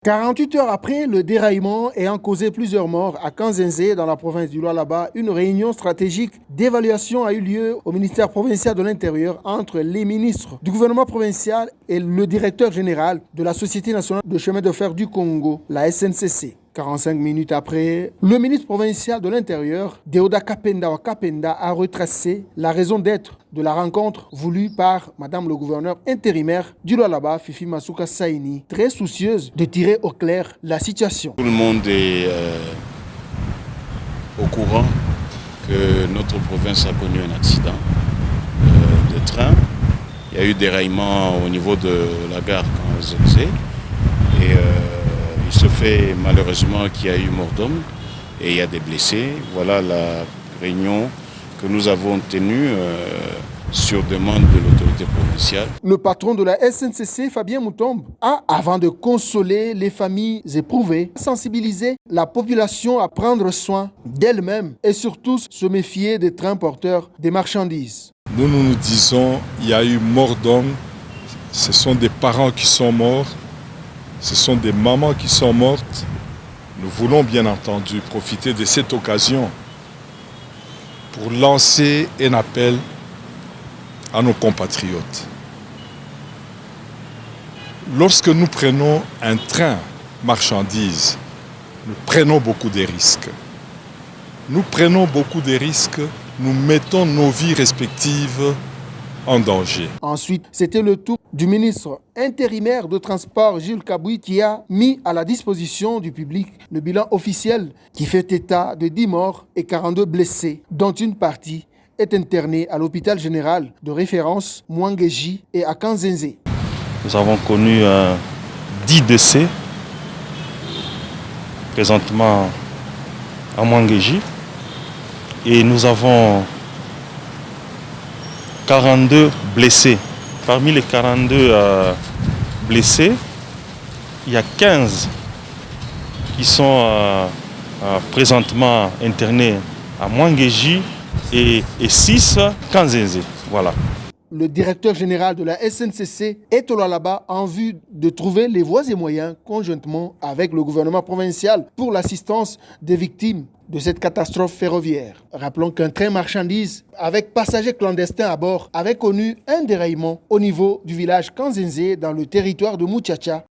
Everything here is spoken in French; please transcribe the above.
48 heures après le déraillement ayant causé plusieurs morts à Kanzenzé dans la province du Lualaba, une réunion stratégique d'évaluation a eu lieu au ministère provincial de l'Intérieur entre les ministres du gouvernement provincial et le directeur général de la Société nationale de chemin de fer du Congo, la SNCC. 45 minutes après, le ministre provincial de l'Intérieur, Deoda Kapenda, a retracé la raison d'être de la rencontre voulue par Madame le gouverneur intérimaire du Lualaba, Fifi Masuka Saini, très soucieuse de tirer au clair la situation. Tout le monde est au courant que notre province a connu un accident de train. Il y a eu déraillement au niveau de la gare Kanzenzé et il se fait malheureusement qu'il y a eu mort d'homme et il y a des blessés. Voilà la réunion que nous avons tenue sur demande de l'autorité provinciale. Le patron de la SNCC, Fabien Moutombe, a, avant de consoler les familles éprouvées, sensibilisé la population à prendre soin d'elle-même et surtout se méfier des trains porteurs des marchandises. Nous disons il y a eu mort d'homme, ce sont des parents qui sont morts, ce sont des mamans qui sont mortes. Nous voulons bien entendu profiter de cette occasion pour lancer un appel à nos compatriotes. Lorsque nous prenons un train marchandises, nous prenons beaucoup de risques. Nous prenons beaucoup de risques, nous mettons nos vies respectives en danger. Ensuite, c'était le tour du ministre intérimaire de Transport, Jules Kaboui, qui a mis à la disposition du public le bilan officiel qui fait état de 10 morts et 42 blessés, dont une partie est interné à l'hôpital général de référence Mwangeji et à Kanzenzé. Nous avons connu 10 décès présentement à Mwangeji et nous avons 42 blessés. Parmi les 42 blessés, il y a 15 qui sont présentement internés à Mwangeji et 6 Kanzenzé. Voilà. Le directeur général de la SNCC est au Lualaba en vue de trouver les voies et moyens conjointement avec le gouvernement provincial pour l'assistance des victimes de cette catastrophe ferroviaire. Rappelons qu'un train marchandise avec passagers clandestins à bord avait connu un déraillement au niveau du village Kanzenzé dans le territoire de Muchacha